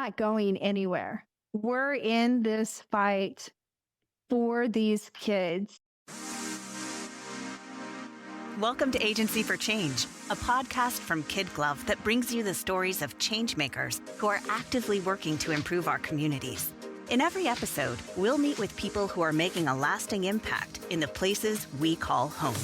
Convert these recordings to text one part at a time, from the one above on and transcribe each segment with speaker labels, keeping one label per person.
Speaker 1: not going anywhere. We're in this fight for these kids.
Speaker 2: Welcome to Agency for Change, a podcast from KidGlov that brings you the stories of changemakers who are actively working to improve our communities. In every episode, we'll meet with people who are making a lasting impact in the places we call home.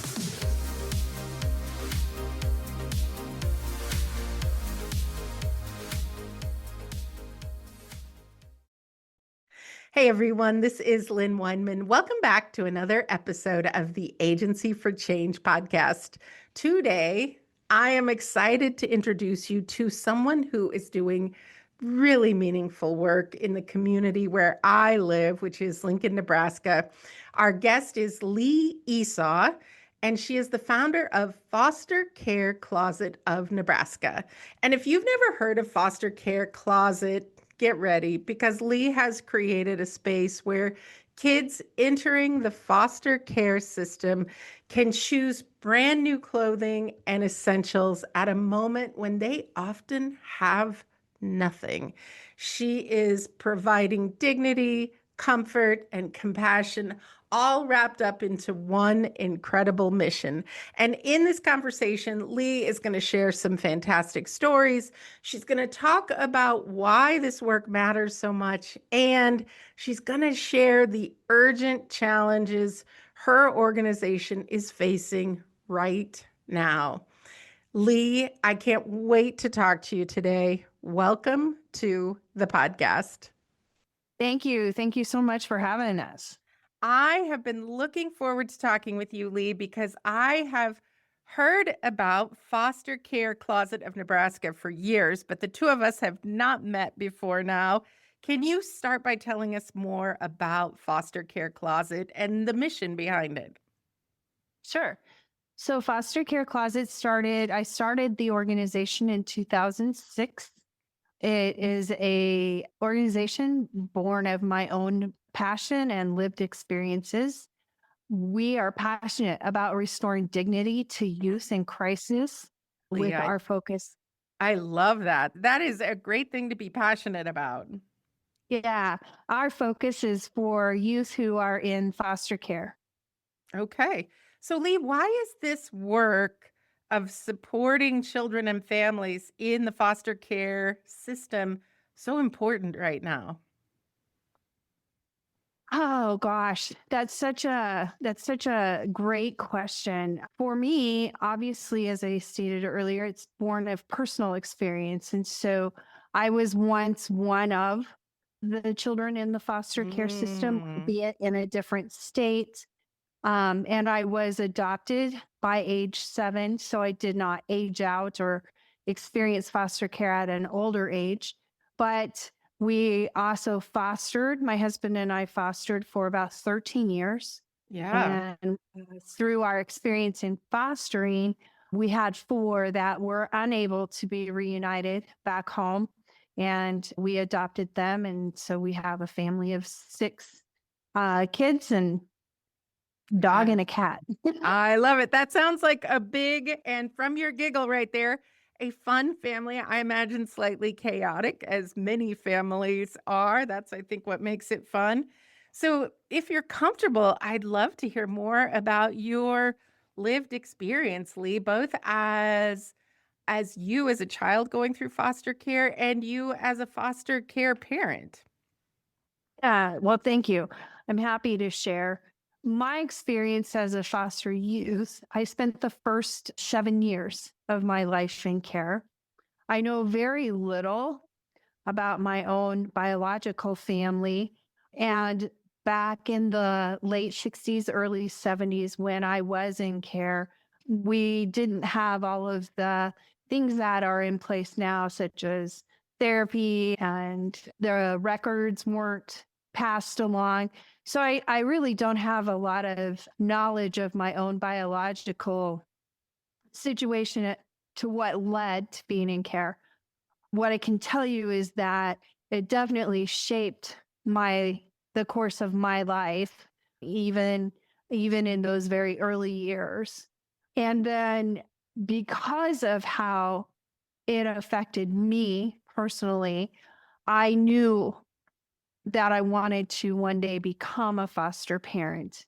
Speaker 3: Hey everyone, this is Lyn Wineman. Welcome back to another episode of the Agency for Change podcast. Today, I am excited to introduce you to someone who is doing really meaningful work in the community where I live, which is Lincoln, Nebraska. Our guest is Leigh Esau, and she is the founder of Foster Care Closet of Nebraska. And if you've never heard of Foster Care Closet, get ready, because Leigh has created a space where kids entering the foster care system can choose brand new clothing and essentials at a moment when they often have nothing. She is providing dignity, comfort, and compassion, all wrapped up into one incredible mission. And in this conversation, Leigh is going to share some fantastic stories. She's going to talk about why this work matters so much, and she's going to share the urgent challenges her organization is facing right now. Leigh, I can't wait to talk to you today. Welcome to the podcast.
Speaker 1: Thank you. Thank you so much for having us.
Speaker 3: I have been looking forward to talking with you, Leigh, because I have heard about Foster Care Closet of Nebraska for years, but the two of us have not met before now. Can you start by telling us more about Foster Care Closet and the mission behind it?
Speaker 1: Sure. So Foster Care Closet I started the organization in 2006. It is a organization born of my own passion and lived experiences. We are passionate about restoring dignity to youth in crisis
Speaker 3: Leigh,
Speaker 1: with our focus.
Speaker 3: I love that. That is a great thing to be passionate about.
Speaker 1: Yeah, our focus is for youth who are in foster care.
Speaker 3: Okay. So, Leigh, why is this work of supporting children and families in the foster care system so important right now?
Speaker 1: Oh gosh, that's such a great question. For me, obviously, as I stated earlier, it's born of personal experience. And so I was once one of the children in the foster care system,
Speaker 3: Mm,
Speaker 1: be it in a different state. And I was adopted by age 7, so I did not age out or experience foster care at an older age. But we also fostered, my husband and I fostered for about 13 years.
Speaker 3: yeah.
Speaker 1: And through our experience in fostering, we had 4 that were unable to be reunited back home. And we adopted them. And so we have a family of 6 kids and dog
Speaker 3: I,
Speaker 1: and a cat.
Speaker 3: I love it. That sounds like a big, and from your giggle right there, a fun family. I imagine slightly chaotic, as many families are. That's, I think, what makes it fun. So, if you're comfortable, I'd love to hear more about your lived experience, Leigh, both as you as a child going through foster care and you as a foster care parent.
Speaker 1: Yeah, well, thank you. I'm happy to share my experience as a foster youth. I spent the first 7 years of my life in care. I know very little about my own biological family. And back in the late 60s, early 70s, when I was in care, we didn't have all of the things that are in place now, such as therapy, and the records weren't passed along. So I really don't have a lot of knowledge of my own biological situation to what led to being in care. What I can tell you is that it definitely shaped the course of my life, even in those very early years. And then because of how it affected me personally, I knew that I wanted to one day become a foster parent.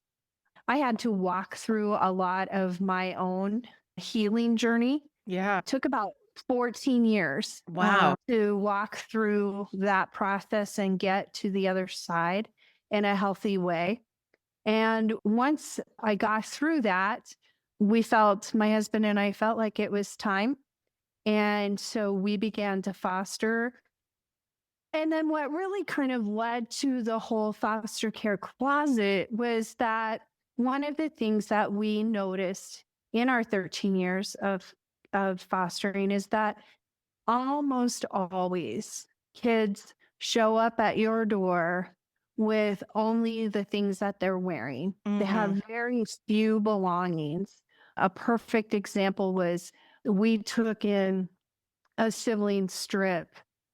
Speaker 1: I had to walk through a lot of my own healing journey.
Speaker 3: Yeah.
Speaker 1: Took about 14 years
Speaker 3: Wow.
Speaker 1: to walk through that process and get to the other side in a healthy way. And once I got through that, my husband and I felt like it was time. And so we began to foster. And then what really kind of led to the whole foster care closet was that one of the things that we noticed in our 13 years of fostering is that almost always kids show up at your door with only the things that they're wearing. They
Speaker 3: Mm.
Speaker 1: have very few belongings. A perfect example was we took in a sibling strip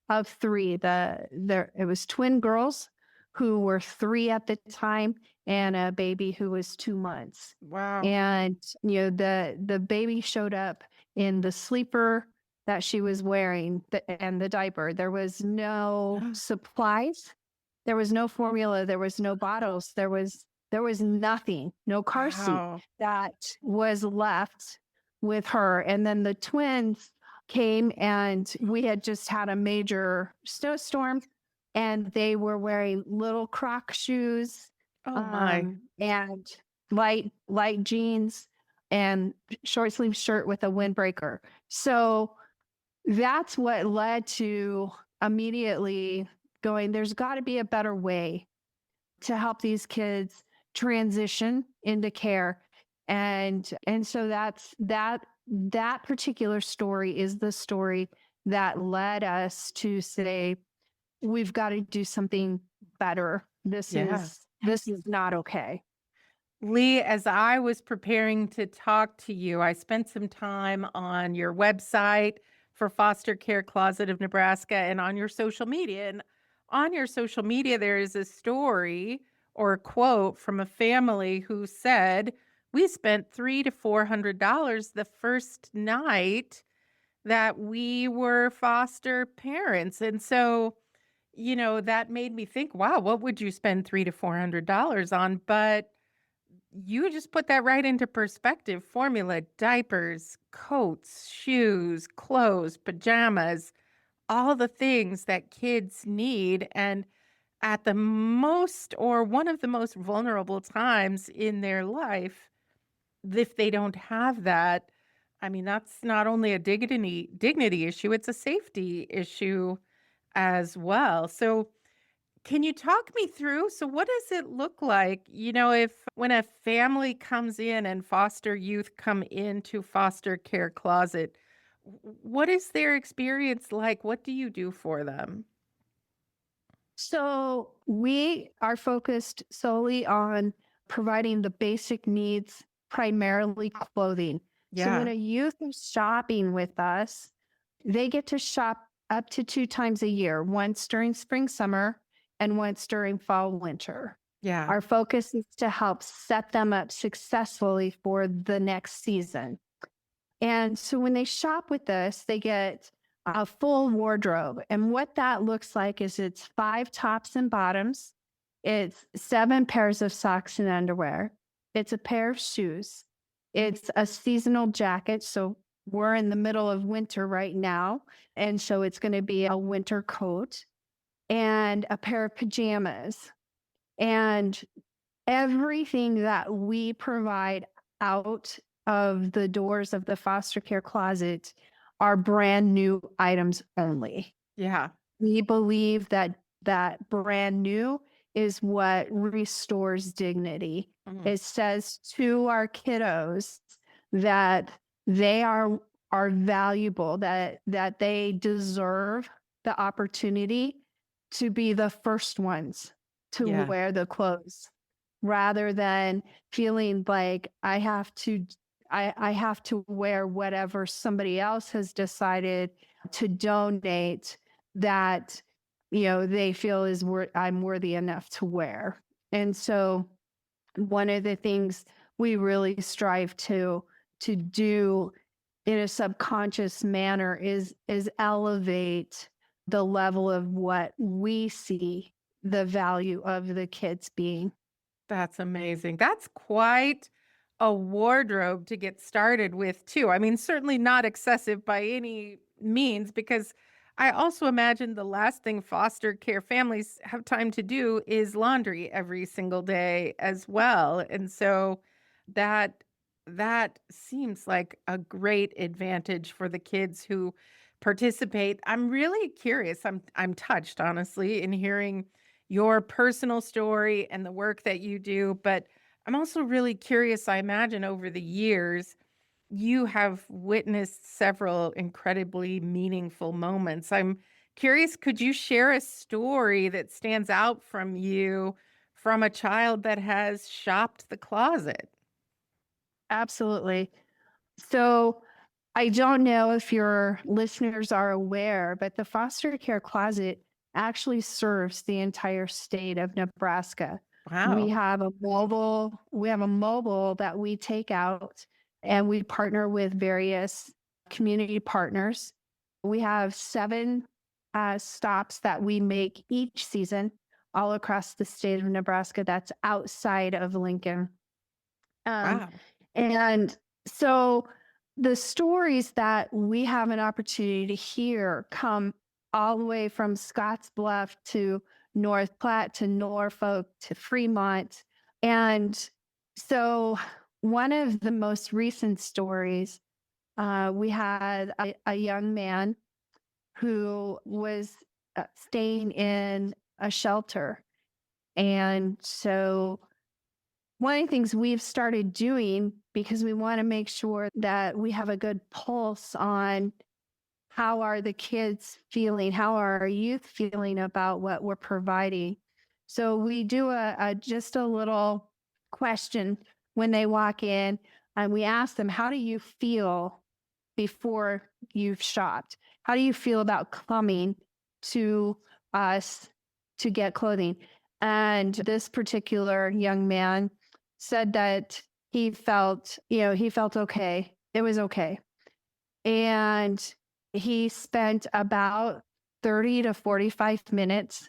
Speaker 1: of three. It was twin girls who were 3 at the time and a baby who was 2 months.
Speaker 3: Wow.
Speaker 1: And the baby showed up in the sleeper that she was wearing and the diaper. There was no supplies. There was no formula. There was no bottles. There was nothing. No car seat
Speaker 3: Wow.
Speaker 1: that was left with her. And then the twins came and we had just had a major snowstorm and they were wearing little Croc shoes
Speaker 3: Oh my.
Speaker 1: and light jeans and short sleeve shirt with a windbreaker. So that's what led to immediately going, there's got to be a better way to help these kids transition into care. And so that particular story is the story that led us to say, we've got to do something better.
Speaker 3: Yeah.
Speaker 1: This is not okay.
Speaker 3: Leigh, as I was preparing to talk to you, I spent some time on your website for Foster Care Closet of Nebraska and on your social media. And on your social media, there is a story or a quote from a family who said, "We spent $300 to $400 the first night that we were foster parents." And so, that made me think, wow, what would you spend $300 to $400 on? But you just put that right into perspective. Formula, diapers, coats, shoes, clothes, pajamas, all the things that kids need. And at the most or one of the most vulnerable times in their life, if they don't have that, I mean, that's not only a dignity issue, it's a safety issue as well. So can you talk me through? So, what does it look like, if when a family comes in and foster youth come into foster care closet, what is their experience like? What do you do for them?
Speaker 1: So we are focused solely on providing the basic needs, primarily clothing. So when
Speaker 3: Yeah,
Speaker 1: a youth is shopping with us, they get to shop up to 2 times a year, once during spring, summer, and once during fall, winter.
Speaker 3: yeah,
Speaker 1: Our focus is to help set them up successfully for the next season. And so when they shop with us, they get a full wardrobe. And what that looks like is it's 5 tops and bottoms, it's 7 pairs of socks and underwear, it's a pair of shoes, it's a seasonal jacket. So we're in the middle of winter right now. And so it's going to be a winter coat and a pair of pajamas. And everything that we provide out of the doors of the foster care closet are brand new items only.
Speaker 3: yeah.
Speaker 1: We believe that brand new is what restores dignity.
Speaker 3: Mhm.
Speaker 1: It says to our kiddos that they are valuable, that they deserve the opportunity to be the first ones to
Speaker 3: Yeah,
Speaker 1: wear the clothes rather than feeling like I have to wear whatever somebody else has decided to donate that they feel I'm worthy enough to wear. And so one of the things we really strive to do in a subconscious manner is elevate the level of what we see the value of the kids being.
Speaker 3: That's amazing. That's quite a wardrobe to get started with, too. I mean, certainly not excessive by any means, because I also imagine the last thing foster care families have time to do is laundry every single day as well. And so that that seems like a great advantage for the kids who participate. I'm really curious. I'm touched, honestly, in hearing your personal story and the work that you do, but I'm also really curious. I imagine over the years, you have witnessed several incredibly meaningful moments. I'm curious, could you share a story that stands out from you from a child that has shopped the closet?
Speaker 1: Absolutely. So I don't know if your listeners are aware, but the foster care closet actually serves the entire state of Nebraska. We
Speaker 3: Wow.
Speaker 1: have a mobile that we take out, and we partner with various community partners. We have 7 stops that we make each season all across the state of Nebraska that's outside of Lincoln. Um,
Speaker 3: Wow.
Speaker 1: and so the stories that we have an opportunity to hear come all the way from Scottsbluff to North Platte to Norfolk to Fremont. And so one of the most recent stories, we had a young man who was staying in a shelter. And so one of the things we've started doing, because we want to make sure that we have a good pulse on how are the kids feeling, how are our youth feeling about what we're providing. So we do a just a little question when they walk in, and we ask them, how do you feel before you've shopped? How do you feel about coming to us to get clothing? And this particular young man said that he felt okay. It was okay. And he spent about 30 to 45 minutes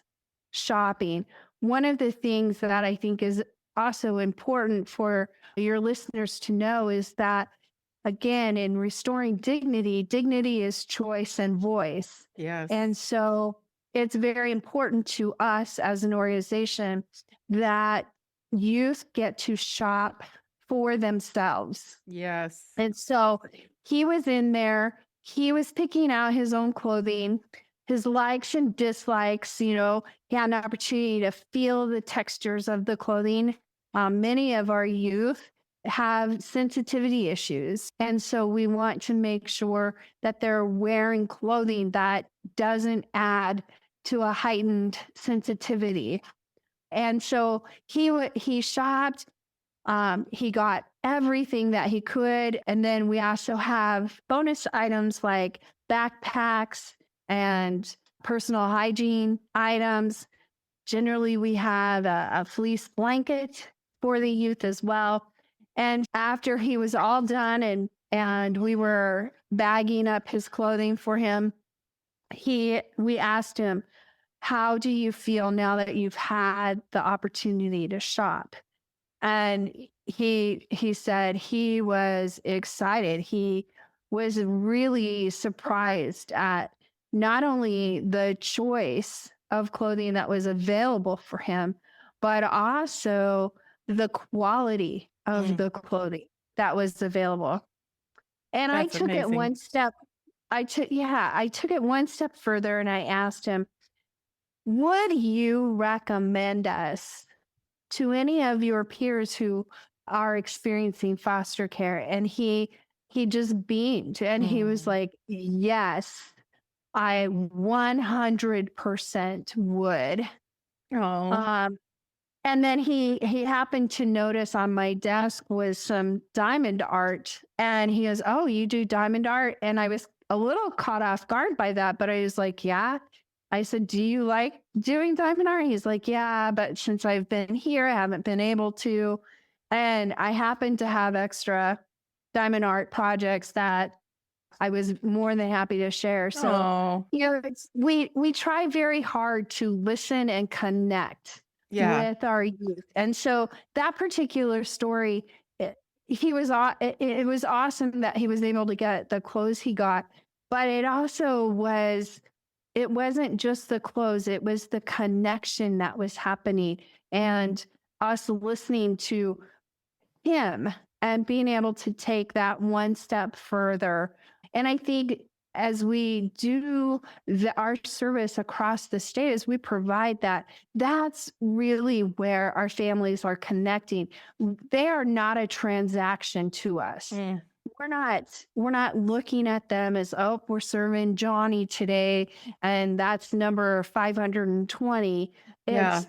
Speaker 1: shopping. One of the things that I think is also important for your listeners to know is that, again, in restoring dignity, dignity is choice and voice.
Speaker 3: Yes.
Speaker 1: And so it's very important to us as an organization that youth get to shop for themselves.
Speaker 3: Yes.
Speaker 1: And so he was in there, he was picking out his own clothing, his likes and dislikes. He had an opportunity to feel the textures of the clothing. Many of our youth have sensitivity issues. And so we want to make sure that they're wearing clothing that doesn't add to a heightened sensitivity. And so he shopped. He got everything that he could. And then we also have bonus items like backpacks and personal hygiene items. Generally, we have a fleece blanket for the youth as well. And after he was all done and we were bagging up his clothing for him, we asked him, how do you feel now that you've had the opportunity to shop? And he said he was excited. He was really surprised at not only the choice of clothing that was available for him, but also the quality of
Speaker 3: Mm,
Speaker 1: the clothing that was available. And I
Speaker 3: that's
Speaker 1: took it
Speaker 3: amazing.
Speaker 1: one step. I took it one step further, and I asked him, would you recommend us to any of your peers who are experiencing foster care? And he just beamed, and he was
Speaker 3: Mm.
Speaker 1: like, yes, I 100% would.
Speaker 3: Oh.
Speaker 1: um and then he happened to notice on my desk was some diamond art, and he goes, oh, you do diamond art? And I was a little caught off guard by that, but I was like, yeah. I said, do you like doing diamond art? He's like, yeah, but since I've been here, I haven't been able to. And I happen to have extra diamond art projects that I was more than happy to share. So,
Speaker 3: Oh,
Speaker 1: we try very hard to listen and connect
Speaker 3: yeah.
Speaker 1: with our youth. And so that particular story, it was awesome that he was able to get the clothes he got, but it wasn't just the clothes, it was the connection that was happening and us listening to him and being able to take that one step further. And I think as we do our service across the state, as we provide that, that's really where our families are connecting. They are not a transaction to us.
Speaker 3: Mm,
Speaker 1: We're not looking at them as, oh, we're serving Johnny today and that's number 520.
Speaker 3: yeah.
Speaker 1: It's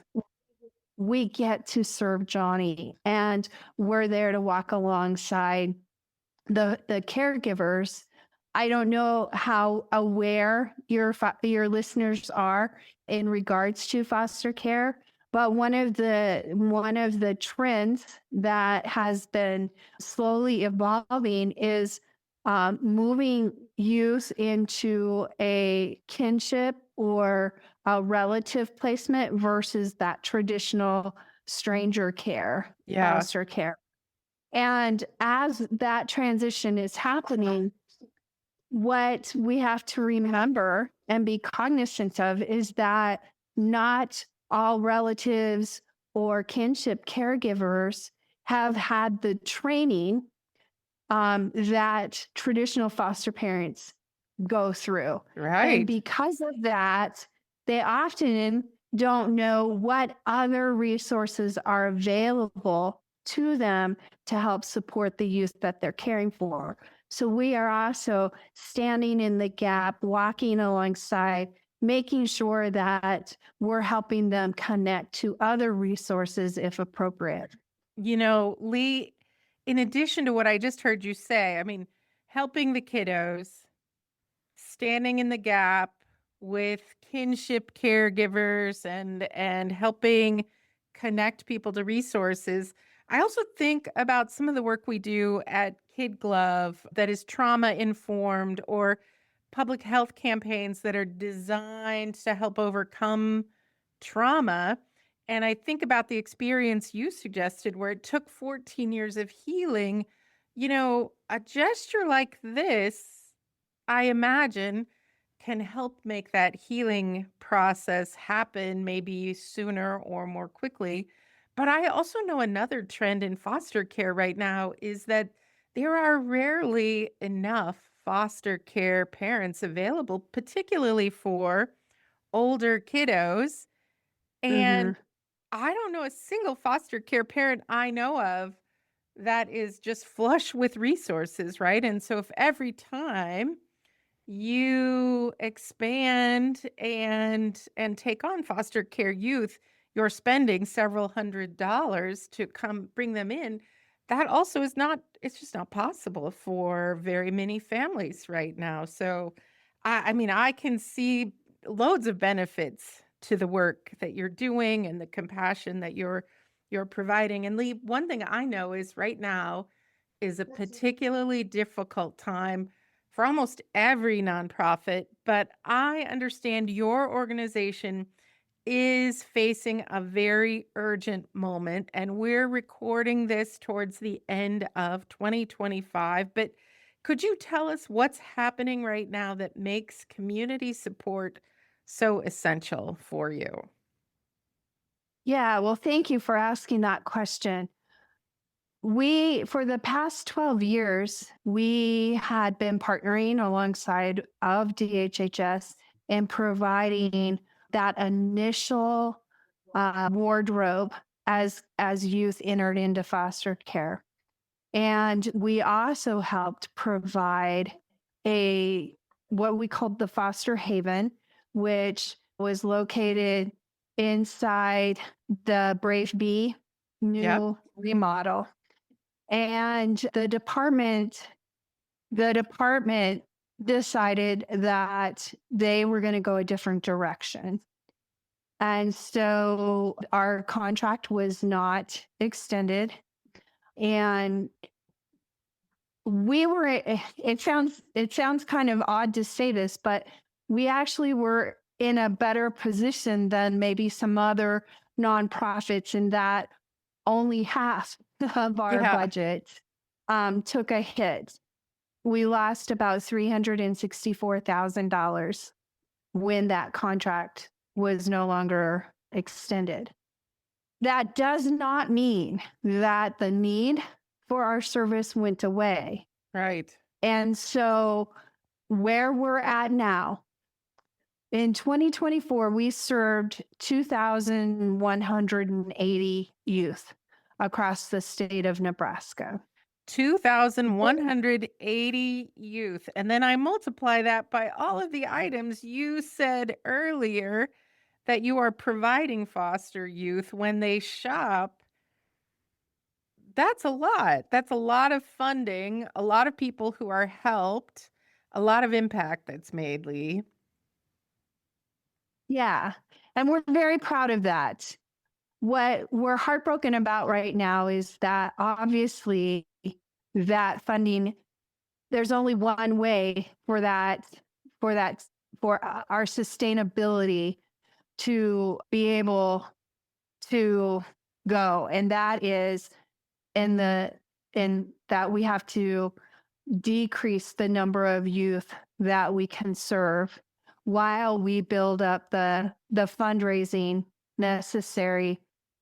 Speaker 1: we get to serve Johnny and we're there to walk alongside the caregivers. I don't know how aware your listeners are in regards to foster care, but one of the trends that has been slowly evolving is moving youth into a kinship or a relative placement versus that traditional stranger care,
Speaker 3: Yeah.
Speaker 1: foster care. And as that transition is happening, what we have to remember and be cognizant of is that not all relatives or kinship caregivers have had the training that traditional foster parents go through. And
Speaker 3: Right.
Speaker 1: because of that, they often don't know what other resources are available to them to help support the youth that they're caring for. So we are also standing in the gap, walking alongside, making sure that we're helping them connect to other resources if appropriate.
Speaker 3: Lee, in addition to what I just heard you say, I mean, helping the kiddos, standing in the gap with kinship caregivers and helping connect people to resources. I also think about some of the work we do at KidGlov that is trauma informed or public health campaigns that are designed to help overcome trauma. And I think about the experience you suggested where it took 14 years of healing. A gesture like this, I imagine, can help make that healing process happen maybe sooner or more quickly. But I also know another trend in foster care right now is that there are rarely enough foster care parents available, particularly for older kiddos. And
Speaker 1: Mhm.
Speaker 3: I don't know a single foster care parent I know of that is just flush with resources, right? And so if every time you expand and take on foster care youth, you're spending several $100s to come bring them in. That also is not, it's just not possible for very many families right now. So I mean, I can see loads of benefits to the work that you're doing and the compassion that you're providing. And Leigh, one thing I know is right now is a particularly difficult time for almost every nonprofit, but I understand your organization is facing a very urgent moment, and we're recording this towards the end of 2025. But could you tell us what's happening right now that makes community support so essential for you?
Speaker 1: Yeah, well, thank you for asking that question. For the past 12 years, we had been partnering alongside of DHHS and providing that initial wardrobe as youth entered into foster care. And we also helped provide a what we called the foster haven, which was located inside the Brave Bee
Speaker 3: Yep.
Speaker 1: new remodel. And the department decided that they were going to go a different direction. And so our contract was not extended. And we were, it sounds kind of odd to say this, but we actually were in a better position than maybe some other nonprofits in that only half of our
Speaker 3: Yeah.
Speaker 1: budget took a hit. We lost about $364,000 when that contract was no longer extended. That does not mean that the need for our service went away.
Speaker 3: Right.
Speaker 1: And so, where we're at now, in 2024, we served 2,180 youth across the state of Nebraska.
Speaker 3: 2,180 youth. And then I multiply that by all of the items you said earlier that you are providing foster youth when they shop. That's a lot. That's a lot of funding, a lot of people who are helped, a lot of impact that's made, Leigh.
Speaker 1: Yeah. And we're very proud of that. What we're heartbroken about right now is that obviously that funding, there's only one way for for that, for our sustainability to be able to go. And that is in that we have to decrease the number of youth that we can serve while we build up the fundraising necessary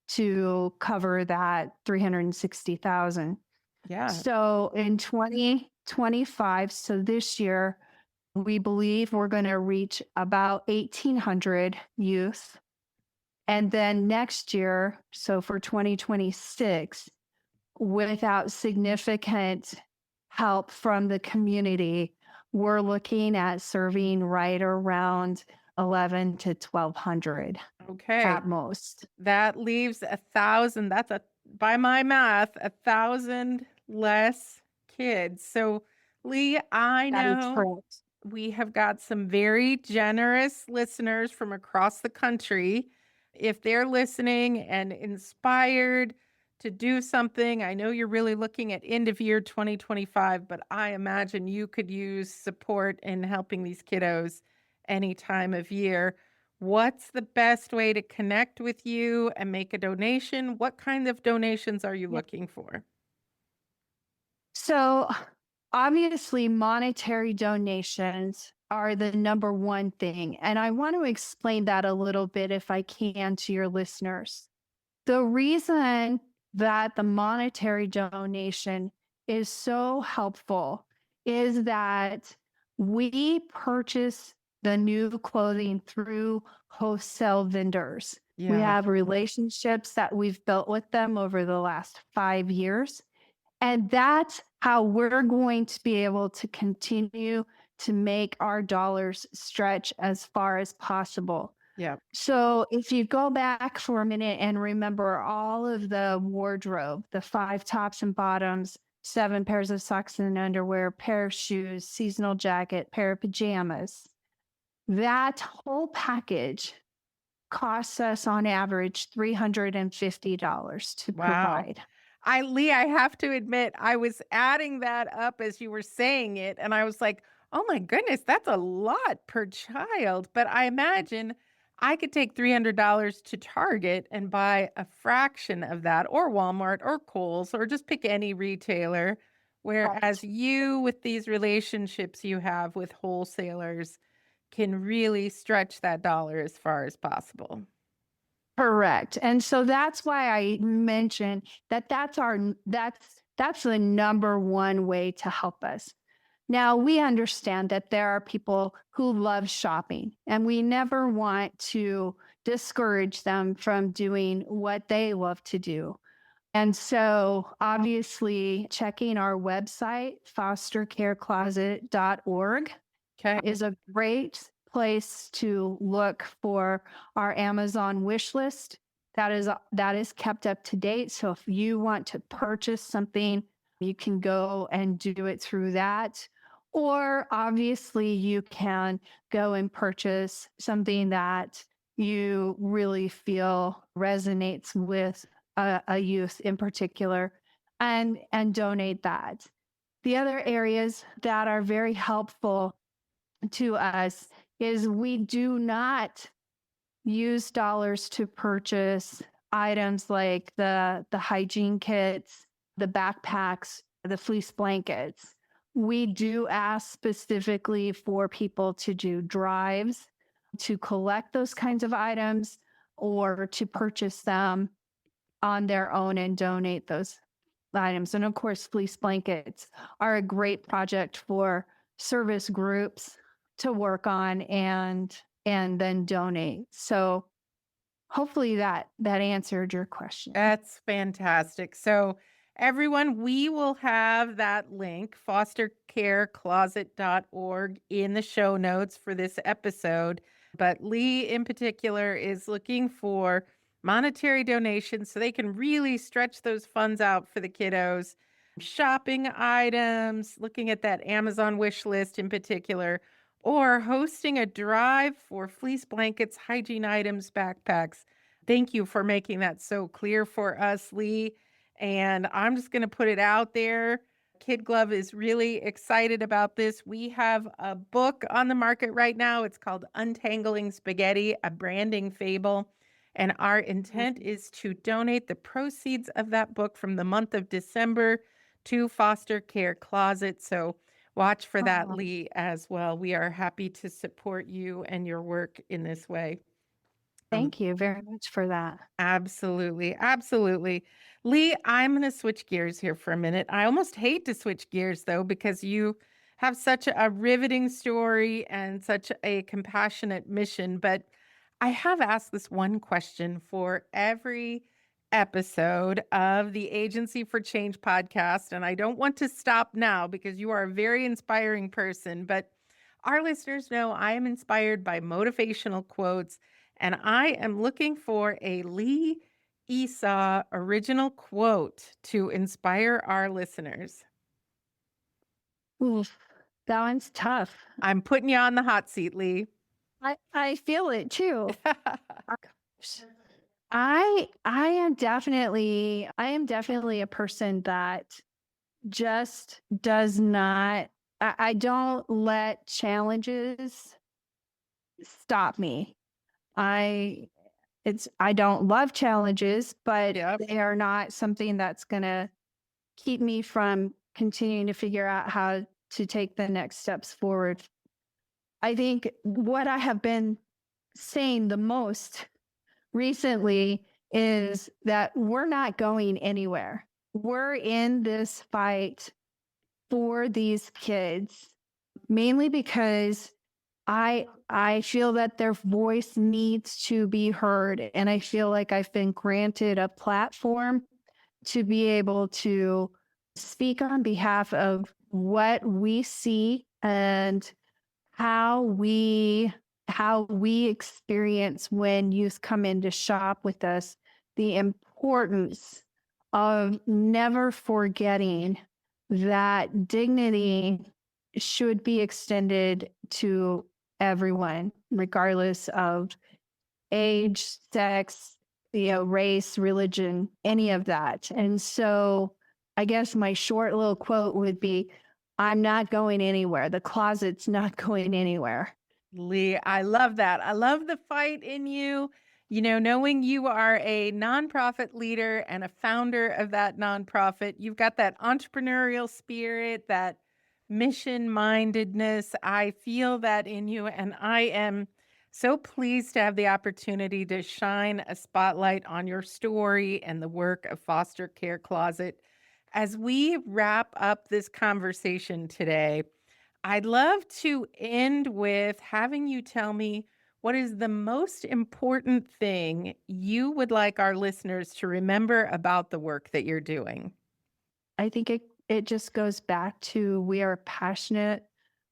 Speaker 1: to cover that 360,000.
Speaker 3: Yeah.
Speaker 1: So in 2025, so this year, we believe we're going to reach about 1,800 youth. And then next year, so for 2026, without significant help from the community, we're looking at serving right around 11 to 1,200
Speaker 3: Okay.
Speaker 1: at most.
Speaker 3: That leaves 1,000. That's by my math, 1,000 less kids. So, Leigh, I
Speaker 1: That is
Speaker 3: know
Speaker 1: correct.
Speaker 3: we have got some very generous listeners from across the country. If they're listening and inspired to do something, I know you're really looking at end of year 2025, but I imagine you could use support in helping these kiddos any time of year. What's the best way to connect with you and make a donation? What kind of donations are you
Speaker 1: Yeah.
Speaker 3: looking for?
Speaker 1: So obviously, monetary donations are the number one thing. And I want to explain that a little bit, if I can, to your listeners. The reason that the monetary donation is so helpful is that we purchase the new clothing through wholesale vendors. We
Speaker 3: Yeah.
Speaker 1: have relationships that we've built with them over the last 5 years. And that's how we're going to be able to continue to make our dollars stretch as far as possible.
Speaker 3: Yeah.
Speaker 1: So if you go back for a minute and remember all of the wardrobe, the 5 tops and bottoms, 7 pairs of socks and underwear, pair of shoes, seasonal jacket, pair of pajamas, that whole package costs us on average $350 to
Speaker 3: Wow.
Speaker 1: provide.
Speaker 3: Leigh, I have to admit, I was adding that up as you were saying it, and I was like, oh my goodness, that's a lot per child. But I imagine I could take $300 to Target and buy a fraction of that, or Walmart, or Kohl's, or just pick any retailer. Whereas
Speaker 1: Correct.
Speaker 3: you, with these relationships you have with wholesalers, can really stretch that dollar as far as possible.
Speaker 1: Correct. And so that's why I mentioned that that's the number one way to help us. Now, we understand that there are people who love shopping, and we never want to discourage them from doing what they love to do. And so, obviously, checking our website, fostercarecloset.org,
Speaker 3: Okay.
Speaker 1: is a great place to look for our Amazon wish list. That is kept up to date. So if you want to purchase something, you can go and do it through that. Or obviously, you can go and purchase something that you really feel resonates with a youth in particular, and donate that. The other areas that are very helpful to us is we do not use dollars to purchase items like the hygiene kits, the backpacks, the fleece blankets. We do ask specifically for people to do drives to collect those kinds of items or to purchase them on their own and donate those items. And of course, fleece blankets are a great project for service groups to work on and then donate. So hopefully that answered your question.
Speaker 3: That's fantastic. So, everyone, we will have that link, fostercarecloset.org, in the show notes for this episode. But Leigh, in particular, is looking for monetary donations so they can really stretch those funds out for the kiddos. Shopping items, looking at that Amazon wish list in particular, or hosting a drive for fleece blankets, hygiene items, backpacks. Thank you for making that so clear for us, Leigh. And I'm just going to put it out there. KidGlov is really excited about this. We have a book on the market right now. It's called Untangling Spaghetti, a branding fable. And our intent is to donate the proceeds of that book from the month of December to Foster Care Closet. So watch for that, Leigh, as well. We are happy to support you and your work in this way.
Speaker 1: Thank you very much for that.
Speaker 3: Absolutely. Absolutely. Leigh, I'm going to switch gears here for a minute. I almost hate to switch gears, though, because you have such a riveting story and such a compassionate mission. But I have asked this one question for every episode of the Agency for Change podcast. And I don't want to stop now because you are a very inspiring person. But our listeners know I am inspired by motivational quotes. And I am looking for a Leigh Esau original quote to inspire our listeners.
Speaker 1: Oof, that one's tough.
Speaker 3: I'm putting you on the hot seat, Leigh.
Speaker 1: I feel it too. I am definitely a person that just does not I don't let challenges stop me. I don't love challenges, but
Speaker 3: Yep.
Speaker 1: they are not something that's going to keep me from continuing to figure out how to take the next steps forward. I think what I have been saying the most recently is that we're not going anywhere. We're in this fight for these kids, mainly because I feel that their voice needs to be heard. And I feel like I've been granted a platform to be able to speak on behalf of what we see and how we experience when youth come in to shop with us, the importance of never forgetting that dignity should be extended to everyone, regardless of age, sex, race, religion, any of that. And so I guess my short little quote would be, I'm not going anywhere. The closet's not going anywhere.
Speaker 3: Leigh, I love that. I love the fight in you. Knowing you are a nonprofit leader and a founder of that nonprofit, you've got that entrepreneurial spirit, that mission mindedness. I feel that in you. And I am so pleased to have the opportunity to shine a spotlight on your story and the work of Foster Care Closet. As we wrap up this conversation today, I'd love to end with having you tell me what is the most important thing you would like our listeners to remember about the work that you're doing.
Speaker 1: I think it just goes back to we are passionate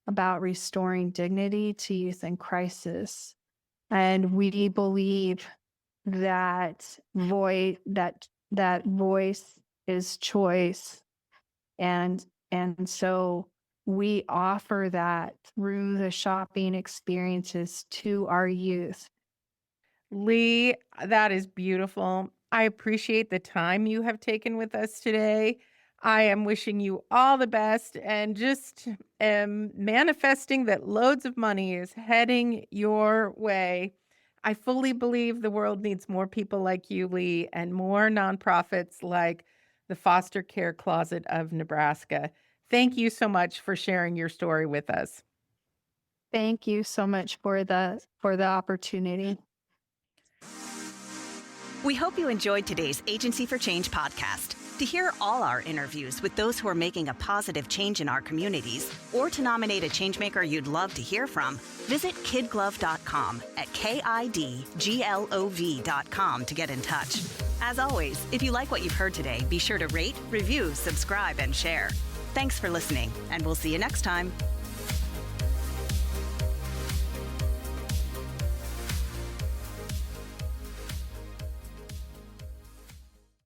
Speaker 1: about restoring dignity to youth in crisis. And we believe that that voice is choice. And so we offer that through the shopping experiences to our youth.
Speaker 3: Leigh, that is beautiful. I appreciate the time you have taken with us today. I am wishing you all the best and just am manifesting that loads of money is heading your way. I fully believe the world needs more people like you, Leigh, and more nonprofits like the Foster Care Closet of Nebraska. Thank you so much for sharing your story with us.
Speaker 1: Thank you so much for the opportunity.
Speaker 2: We hope you enjoyed today's Agency for Change podcast. To hear all our interviews with those who are making a positive change in our communities, or to nominate a changemaker you'd love to hear from, visit KidGlov.com at KidGlov.com to get in touch. As always, if you like what you've heard today, be sure to rate, review, subscribe, and share. Thanks for listening, and we'll see you next time.